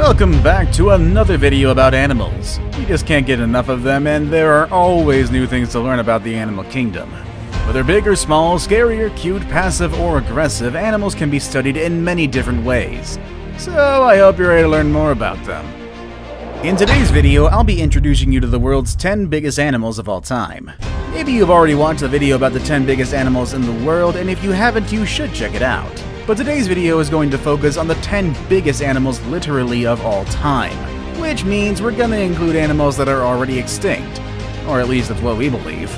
Welcome back to another video about animals. You just can't get enough of them, and there are always new things to learn about the animal kingdom. Whether big or small, scary or cute, passive or aggressive, animals can be studied in many different ways. So I hope you're ready to learn more about them. In today's video, I'll be introducing you to the world's 10 biggest animals of all time. Maybe you've already watched a video about the 10 biggest animals in the world, and if you haven't, you should check it out. But today's video is going to focus on the 10 biggest animals literally of all time, which means we're gonna include animals that are already extinct, or at least that's what we believe.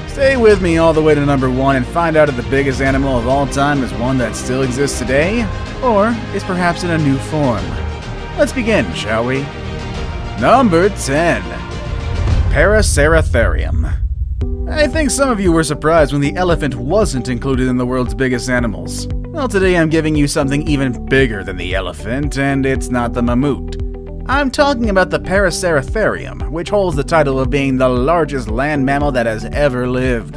Stay with me all the way to number 1 and find out if the biggest animal of all time is one that still exists today, or is perhaps in a new form. Let's begin, shall we? Number 10. Paraceratherium. I think some of you were surprised when the elephant wasn't included in the world's biggest animals. Well, today I'm giving you something even bigger than the elephant, and it's not the mammoth. I'm talking about the Paraceratherium, which holds the title of being the largest land mammal that has ever lived.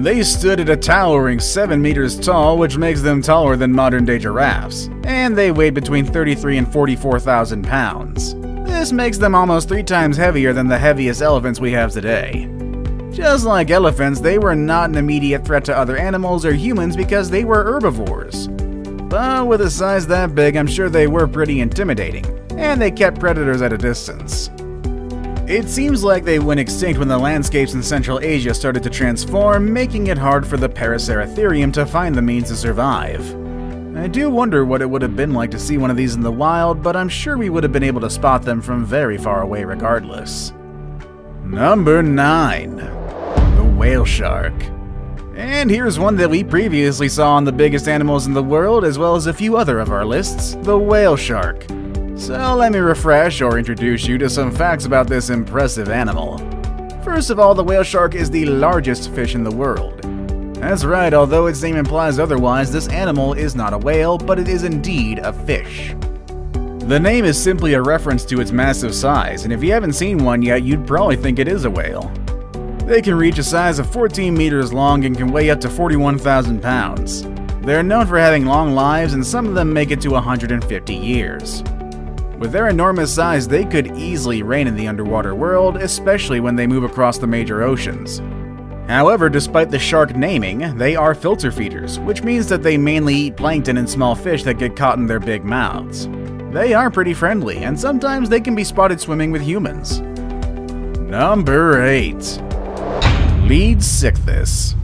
They stood at a towering 7 meters tall, which makes them taller than modern-day giraffes, and they weighed between 33 and 44,000 pounds. This makes them almost 3 times heavier than the heaviest elephants we have today. Just like elephants, they were not an immediate threat to other animals or humans because they were herbivores. But with a size that big, I'm sure they were pretty intimidating, and they kept predators at a distance. It seems like they went extinct when the landscapes in Central Asia started to transform, making it hard for the Paraceratherium to find the means to survive. I do wonder what it would have been like to see one of these in the wild, but I'm sure we would have been able to spot them from very far away regardless. Number 9. The whale shark. And here's one that we previously saw on the biggest animals in the world, as well as a few other of our lists, the whale shark. So let me refresh or introduce you to some facts about this impressive animal. First of all, the whale shark is the largest fish in the world. That's right, although its name implies otherwise, this animal is not a whale, but it is indeed a fish. The name is simply a reference to its massive size, and if you haven't seen one yet, you'd probably think it is a whale. They can reach a size of 14 meters long and can weigh up to 41,000 pounds. They're known for having long lives, and some of them make it to 150 years. With their enormous size, they could easily reign in the underwater world, especially when they move across the major oceans. However, despite the shark naming, they are filter feeders, which means that they mainly eat plankton and small fish that get caught in their big mouths. They are pretty friendly, and sometimes they can be spotted swimming with humans. Number 8. Leadsichthys.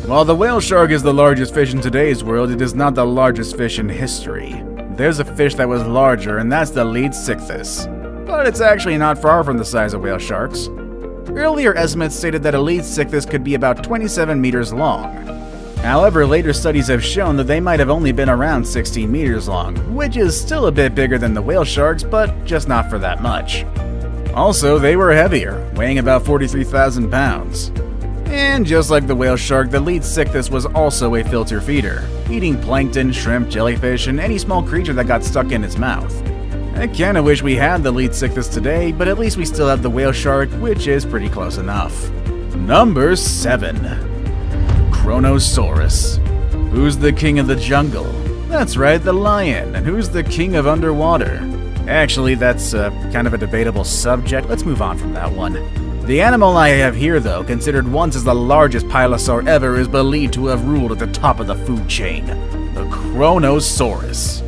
While the whale shark is the largest fish in today's world, it is not the largest fish in history. There's a fish that was larger, and that's the Leadsichthys. But it's actually not far from the size of whale sharks. Earlier estimates stated that a Leadsichthys could be about 27 meters long. However, later studies have shown that they might have only been around 16 meters long, which is still a bit bigger than the whale sharks, but just not for that much. Also, they were heavier, weighing about 43,000 pounds. And just like the whale shark, the Leadsichthys was also a filter feeder, eating plankton, shrimp, jellyfish, and any small creature that got stuck in its mouth. I kinda wish we had the Leadsichthys today, but at least we still have the whale shark, which is pretty close enough. Number 7. Kronosaurus. Who's the king of the jungle? That's right, the lion. And who's the king of underwater? Actually, that's kind of a debatable subject. Let's move on from that one. The animal I have here, though, considered once as the largest pilosaur ever, is believed to have ruled at the top of the food chain, the Kronosaurus.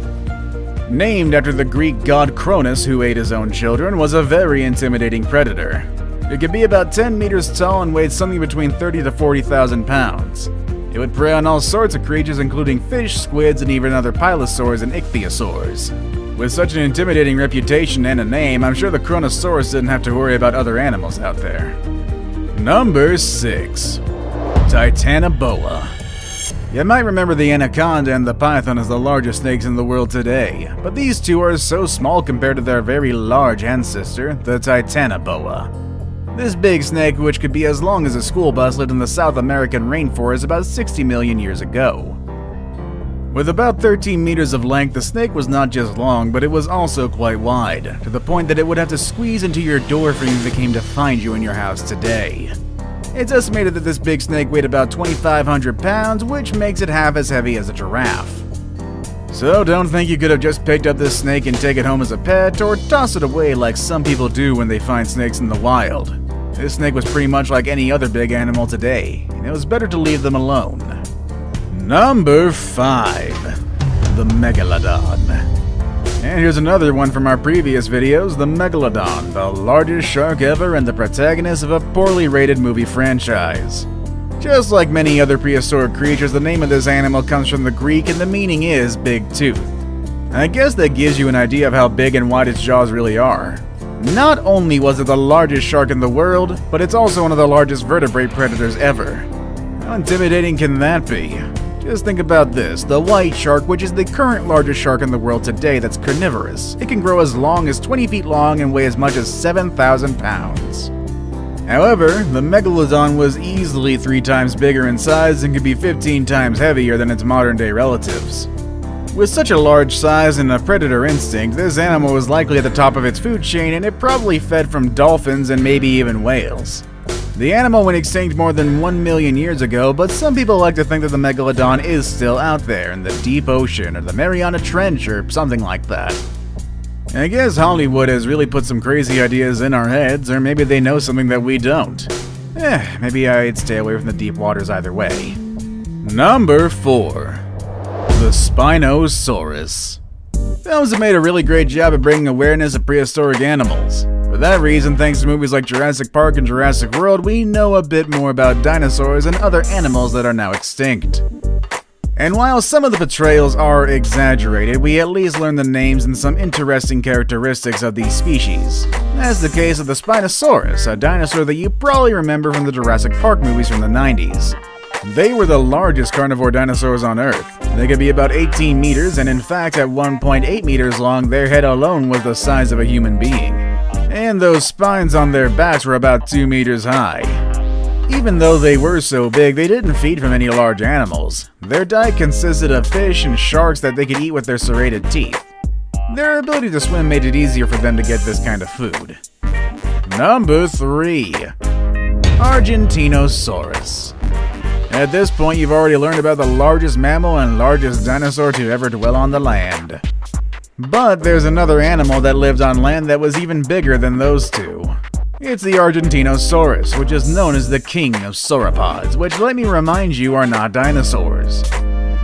Named after the Greek god Cronus, who ate his own children, was a very intimidating predator. It could be about 10 meters tall and weighed something between 30 to 40,000 pounds. It would prey on all sorts of creatures, including fish, squids, and even other pilosaurs and ichthyosaurs. With such an intimidating reputation and a name, I'm sure the Kronosaurus didn't have to worry about other animals out there. Number 6. Titanoboa. You might remember the anaconda and the python as the largest snakes in the world today, but these two are so small compared to their very large ancestor, the Titanoboa. This big snake, which could be as long as a school bus, lived in the South American rainforest about 60 million years ago. With about 13 meters of length, the snake was not just long, but it was also quite wide, to the point that it would have to squeeze into your door for you if it came to find you in your house today. It's estimated that this big snake weighed about 2,500 pounds, which makes it half as heavy as a giraffe. So don't think you could have just picked up this snake and take it home as a pet, or toss it away like some people do when they find snakes in the wild. This snake was pretty much like any other big animal today, and it was better to leave them alone. Number 5. The Megalodon. And here's another one from our previous videos, the Megalodon, the largest shark ever and the protagonist of a poorly rated movie franchise. Just like many other prehistoric creatures, the name of this animal comes from the Greek and the meaning is big tooth. I guess that gives you an idea of how big and wide its jaws really are. Not only was it the largest shark in the world, but it's also one of the largest vertebrate predators ever. How intimidating can that be? Just think about this, the white shark, which is the current largest shark in the world today that's carnivorous. It can grow as long as 20 feet long and weigh as much as 7,000 pounds. However, the Megalodon was easily 3 times bigger in size and could be 15 times heavier than its modern-day relatives. With such a large size and a predator instinct, this animal was likely at the top of its food chain and it probably fed from dolphins and maybe even whales. The animal went extinct more than 1 million years ago, but some people like to think that the Megalodon is still out there in the deep ocean or the Mariana Trench or something like that. I guess Hollywood has really put some crazy ideas in our heads, or maybe they know something that we don't. Maybe I'd stay away from the deep waters either way. Number 4. The Spinosaurus. Films have made a really great job of bringing awareness of prehistoric animals. For that reason, thanks to movies like Jurassic Park and Jurassic World, we know a bit more about dinosaurs and other animals that are now extinct. And while some of the portrayals are exaggerated, we at least learn the names and some interesting characteristics of these species. That's the case of the Spinosaurus, a dinosaur that you probably remember from the Jurassic Park movies from the 90s. They were the largest carnivore dinosaurs on Earth. They could be about 18 meters, and in fact at 1.8 meters long, their head alone was the size of a human being. And those spines on their backs were about 2 meters high. Even though they were so big, they didn't feed from any large animals. Their diet consisted of fish and sharks that they could eat with their serrated teeth. Their ability to swim made it easier for them to get this kind of food. Number 3. Argentinosaurus. At this point, you've already learned about the largest mammal and largest dinosaur to ever dwell on the land. But there's another animal that lived on land that was even bigger than those two. It's the Argentinosaurus, which is known as the king of sauropods, which, let me remind you, are not dinosaurs.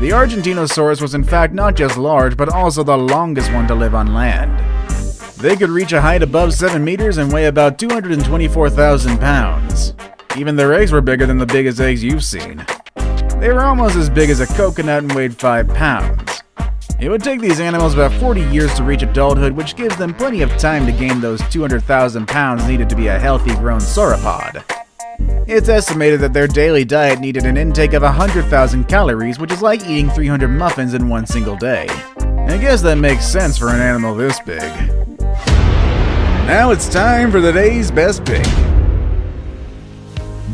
The Argentinosaurus was in fact not just large, but also the longest one to live on land. They could reach a height above 7 meters and weigh about 224,000 pounds. Even their eggs were bigger than the biggest eggs you've seen. They were almost as big as a coconut and weighed 5 pounds. It would take these animals about 40 years to reach adulthood, which gives them plenty of time to gain those 200,000 pounds needed to be a healthy grown sauropod. It's estimated that their daily diet needed an intake of 100,000 calories, which is like eating 300 muffins in one single day. I guess that makes sense for an animal this big. Now it's time for the day's best pick.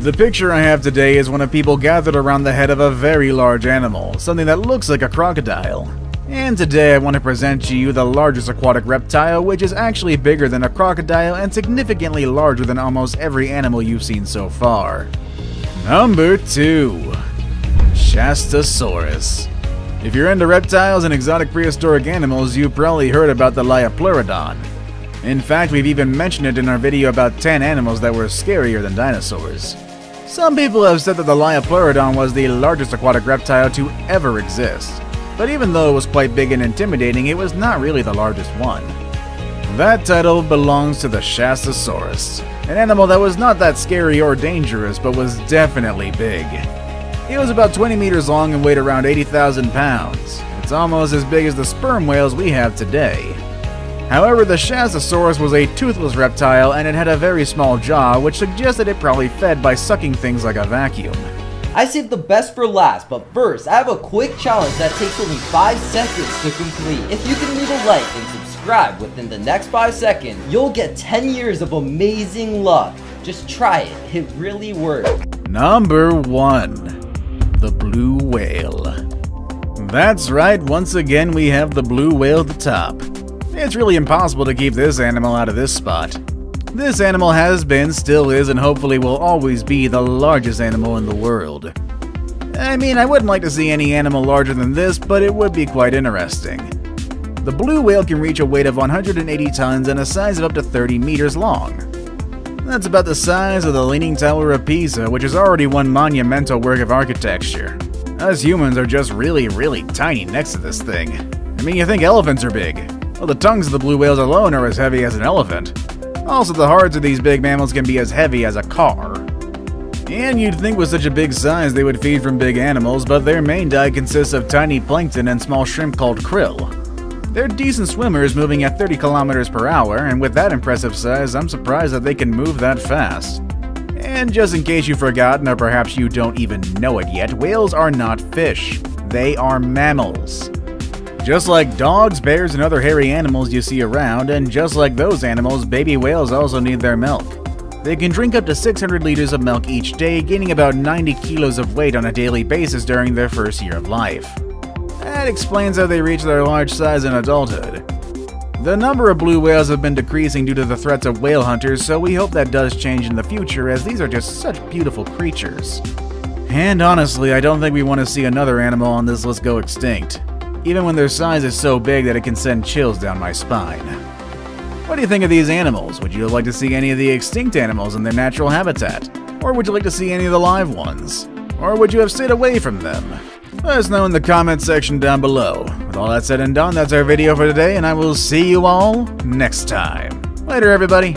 The picture I have today is one of people gathered around the head of a very large animal, something that looks like a crocodile. And today I want to present to you the largest aquatic reptile, which is actually bigger than a crocodile and significantly larger than almost every animal you've seen so far. Number 2. Shastasaurus. If you're into reptiles and exotic prehistoric animals, you've probably heard about the Liopleurodon. In fact, we've even mentioned it in our video about 10 animals that were scarier than dinosaurs. Some people have said that the Liopleurodon was the largest aquatic reptile to ever exist. But even though it was quite big and intimidating, it was not really the largest one. That title belongs to the Shastasaurus, an animal that was not that scary or dangerous, but was definitely big. It was about 20 meters long and weighed around 80,000 pounds. It's almost as big as the sperm whales we have today. However, the Shastasaurus was a toothless reptile and it had a very small jaw, which suggested it probably fed by sucking things like a vacuum. I saved the best for last, but first, I have a quick challenge that takes only 5 seconds to complete. If you can leave a like and subscribe within the next 5 seconds, you'll get 10 years of amazing luck. Just try it, it really works. Number 1. The blue whale. That's right, once again we have the blue whale at the top. It's really impossible to keep this animal out of this spot. This animal has been, still is, and hopefully will always be the largest animal in the world. I mean, I wouldn't like to see any animal larger than this, but it would be quite interesting. The blue whale can reach a weight of 180 tons and a size of up to 30 meters long. That's about the size of the Leaning Tower of Pisa, which is already one monumental work of architecture. Us humans are just really, really tiny next to this thing. I mean, you think elephants are big. Well, the tongues of the blue whales alone are as heavy as an elephant. Also, the hearts of these big mammals can be as heavy as a car. And you'd think with such a big size they would feed from big animals, but their main diet consists of tiny plankton and small shrimp called krill. They're decent swimmers, moving at 30 kilometers per hour, and with that impressive size, I'm surprised that they can move that fast. And just in case you've forgotten, or perhaps you don't even know it yet, whales are not fish. They are mammals. Just like dogs, bears, and other hairy animals you see around, and just like those animals, baby whales also need their milk. They can drink up to 600 liters of milk each day, gaining about 90 kilos of weight on a daily basis during their first year of life. That explains how they reach their large size in adulthood. The number of blue whales have been decreasing due to the threats of whale hunters, so we hope that does change in the future, as these are just such beautiful creatures. And honestly, I don't think we want to see another animal on this list go extinct, even when their size is so big that it can send chills down my spine. What do you think of these animals? Would you like to see any of the extinct animals in their natural habitat? Or would you like to see any of the live ones? Or would you have stayed away from them? Let us know in the comments section down below. With all that said and done, that's our video for today, and I will see you all next time. Later, everybody.